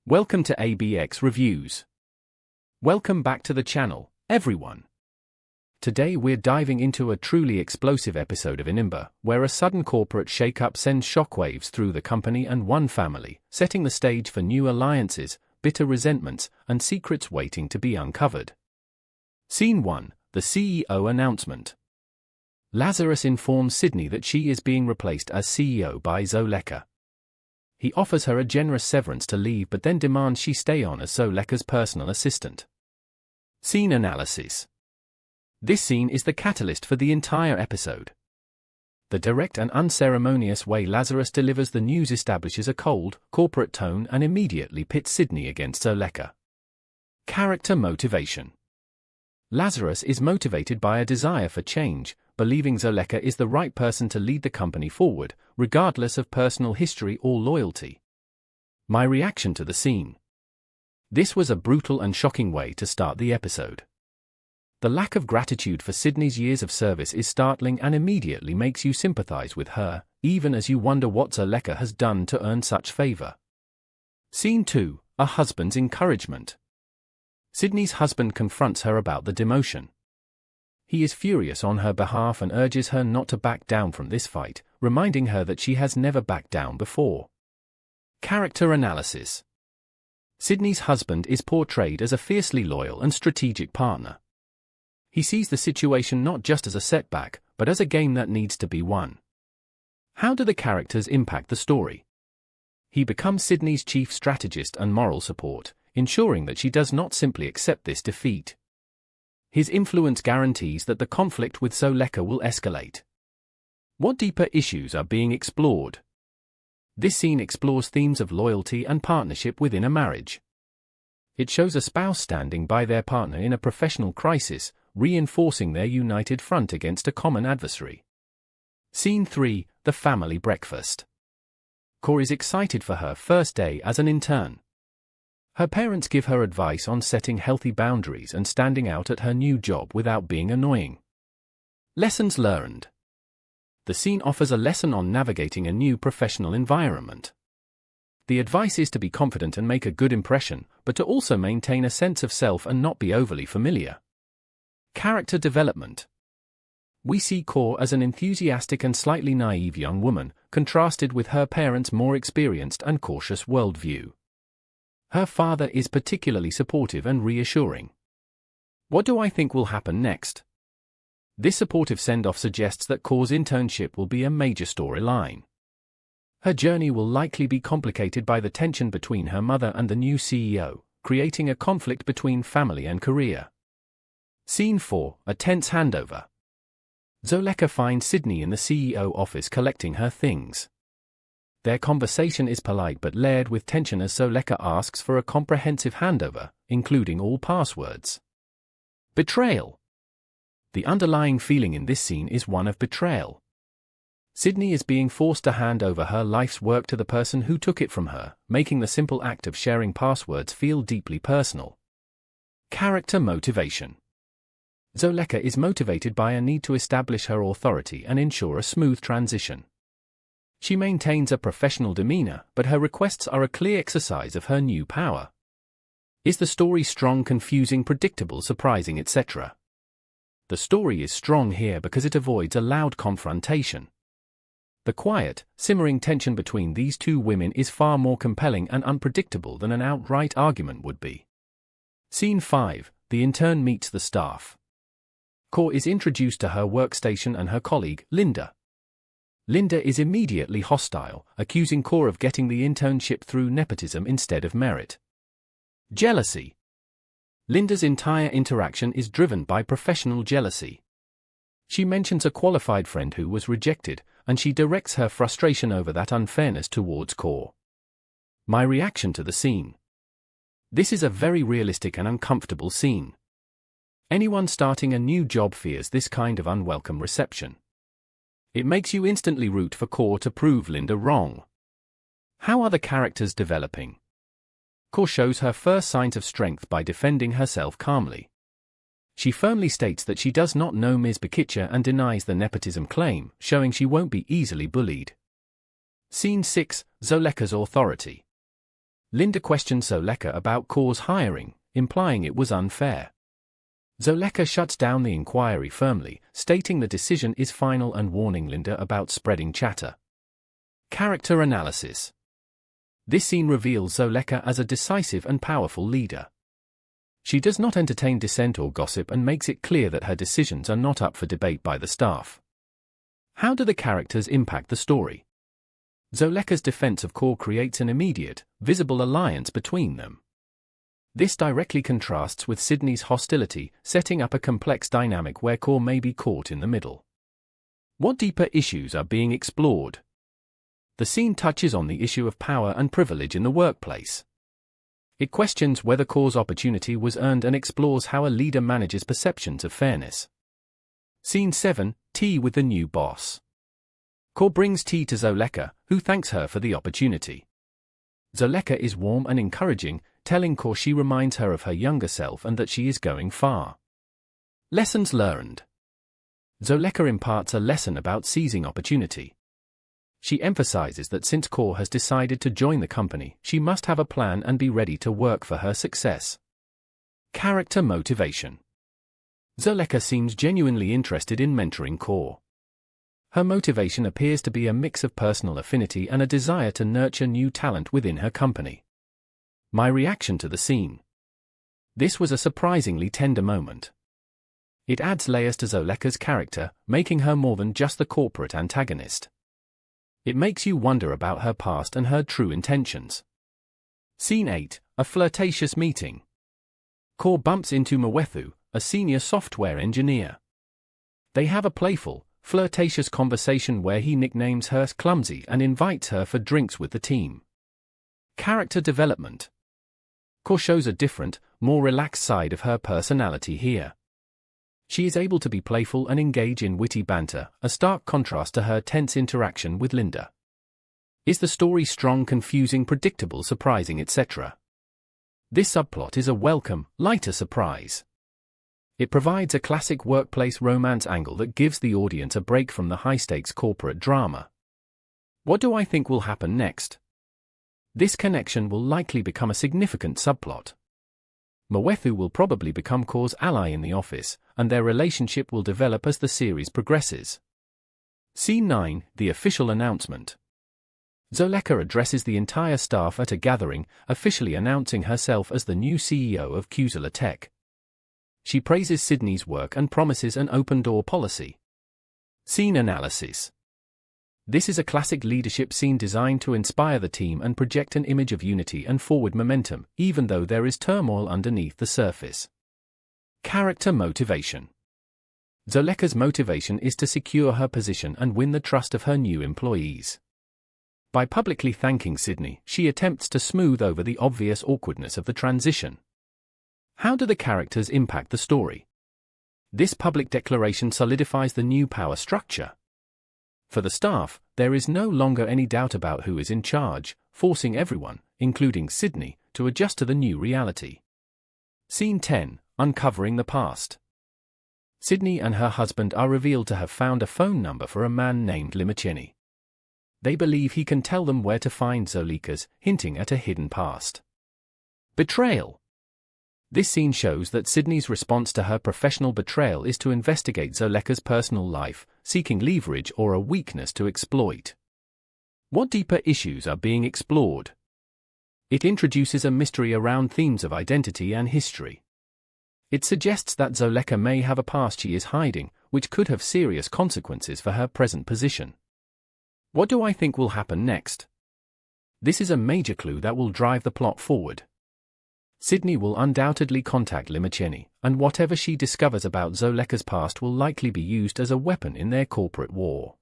Welcome to ABX Reviews. Welcome back to the channel, everyone. Today we're diving into a truly explosive episode of Inimba, where a sudden corporate shakeup sends shockwaves through the company and one family, setting the stage for new alliances, bitter resentments, and secrets waiting to be uncovered. Scene 1, the CEO announcement. Lazarus informs Sydney that she is being replaced as CEO by Zoleka. He offers her a generous severance to leave but then demands she stay on as Zoleka's personal assistant. Scene analysis. This scene is the catalyst for the entire episode. The direct and unceremonious way Lazarus delivers the news establishes a cold, corporate tone and immediately pits Sydney against Zoleka. Character motivation. Lazarus is motivated by a desire for change, believing Zoleka is the right person to lead the company forward, regardless of personal history or loyalty. My reaction to the scene. This was a brutal and shocking way to start the episode. The lack of gratitude for Sydney's years of service is startling and immediately makes you sympathize with her, even as you wonder what Zoleka has done to earn such favor. Scene 2, a husband's encouragement. Sydney's husband confronts her about the demotion. He is furious on her behalf and urges her not to back down from this fight, reminding her that she has never backed down before. Character analysis. Sydney's husband is portrayed as a fiercely loyal and strategic partner. He sees the situation not just as a setback, but as a game that needs to be won. How do the characters impact the story? He becomes Sydney's chief strategist and moral support, ensuring that she does not simply accept this defeat. His influence guarantees that the conflict with Zoleka will escalate. What deeper issues are being explored? This scene explores themes of loyalty and partnership within a marriage. It shows a spouse standing by their partner in a professional crisis, reinforcing their united front against a common adversary. Scene 3, the family breakfast. Cor is excited for her first day as an intern. Her parents give her advice on setting healthy boundaries and standing out at her new job without being annoying. Lessons learned. The scene offers a lesson on navigating a new professional environment. The advice is to be confident and make a good impression, but to also maintain a sense of self and not be overly familiar. Character development. We see Cor as an enthusiastic and slightly naive young woman, contrasted with her parents' more experienced and cautious worldview. Her father is particularly supportive and reassuring. What do I think will happen next? This supportive send-off suggests that Cor's internship will be a major storyline. Her journey will likely be complicated by the tension between her mother and the new CEO, creating a conflict between family and career. Scene 4, a tense handover. Zoleka finds Sydney in the CEO office collecting her things. Their conversation is polite but layered with tension as Zoleka asks for a comprehensive handover, including all passwords. Betrayal. The underlying feeling in this scene is one of betrayal. Sydney is being forced to hand over her life's work to the person who took it from her, making the simple act of sharing passwords feel deeply personal. Character motivation. Zoleka is motivated by a need to establish her authority and ensure a smooth transition. She maintains a professional demeanor, but her requests are a clear exercise of her new power. Is the story strong, confusing, predictable, surprising, etc.? The story is strong here because it avoids a loud confrontation. The quiet, simmering tension between these two women is far more compelling and unpredictable than an outright argument would be. Scene 5, the intern meets the staff. Cor is introduced to her workstation and her colleague, Linda. Linda is immediately hostile, accusing Cor of getting the internship through nepotism instead of merit. Jealousy. Linda's entire interaction is driven by professional jealousy. She mentions a qualified friend who was rejected, and she directs her frustration over that unfairness towards Cor. My reaction to the scene. This is a very realistic and uncomfortable scene. Anyone starting a new job fears this kind of unwelcome reception. It makes you instantly root for Cor to prove Linda wrong. How are the characters developing? Cor shows her first signs of strength by defending herself calmly. She firmly states that she does not know Ms. Bakicha and denies the nepotism claim, showing she won't be easily bullied. Scene 6, Zoleka's authority. Linda questions Zoleka about Kor's hiring, implying it was unfair. Zoleka shuts down the inquiry firmly, stating the decision is final and warning Linda about spreading chatter. Character analysis. This scene reveals Zoleka as a decisive and powerful leader. She does not entertain dissent or gossip and makes it clear that her decisions are not up for debate by the staff. How do the characters impact the story? Zoleka's defense of Kor creates an immediate, visible alliance between them. This directly contrasts with Sydney's hostility, setting up a complex dynamic where Kor may be caught in the middle. What deeper issues are being explored? The scene touches on the issue of power and privilege in the workplace. It questions whether Kor's opportunity was earned and explores how a leader manages perceptions of fairness. Scene 7, Tea with the new boss. Kor brings tea to Zoleka, who thanks her for the opportunity. Zoleka is warm and encouraging, telling Kor she reminds her of her younger self and that she is going far. Lessons learned. Zoleka imparts a lesson about seizing opportunity. She emphasizes that since Kor has decided to join the company, she must have a plan and be ready to work for her success. Character motivation. Zoleka seems genuinely interested in mentoring Kor. Her motivation appears to be a mix of personal affinity and a desire to nurture new talent within her company. My reaction to the scene. This was a surprisingly tender moment. It adds layers to Zoleka's character, making her more than just the corporate antagonist. It makes you wonder about her past and her true intentions. Scene 8, a flirtatious meeting. Kor bumps into Mwethu, a senior software engineer. They have a playful, flirtatious conversation where he nicknames her clumsy and invites her for drinks with the team. Character development. Kor shows a different, more relaxed side of her personality here. She is able to be playful and engage in witty banter, a stark contrast to her tense interaction with Linda. Is the story strong, confusing, predictable, surprising, etc.? This subplot is a welcome, lighter surprise. It provides a classic workplace romance angle that gives the audience a break from the high-stakes corporate drama. What do I think will happen next? This connection will likely become a significant subplot. Mwethu will probably become Kor's ally in the office, and their relationship will develop as the series progresses. Scene 9, the official announcement. Zoleka addresses the entire staff at a gathering, officially announcing herself as the new CEO of Kusala Tech. She praises Sydney's work and promises an open-door policy. Scene analysis. This is a classic leadership scene designed to inspire the team and project an image of unity and forward momentum, even though there is turmoil underneath the surface. Character motivation. Zoleka's motivation is to secure her position and win the trust of her new employees. By publicly thanking Sydney, she attempts to smooth over the obvious awkwardness of the transition. How do the characters impact the story? This public declaration solidifies the new power structure. For the staff, there is no longer any doubt about who is in charge, forcing everyone, including Sydney, to adjust to the new reality. Scene 10, uncovering the past. Sydney and her husband are revealed to have found a phone number for a man named Limacheni. They believe he can tell them where to find Zoleka's, hinting at a hidden past. Betrayal. This scene shows that Sydney's response to her professional betrayal is to investigate Zoleka's personal life, seeking leverage or a weakness to exploit. What deeper issues are being explored? It introduces a mystery around themes of identity and history. It suggests that Zoleka may have a past she is hiding, which could have serious consequences for her present position. What do I think will happen next? This is a major clue that will drive the plot forward. Sydney will undoubtedly contact Limacheni, and whatever she discovers about Zoleka's past will likely be used as a weapon in their corporate war.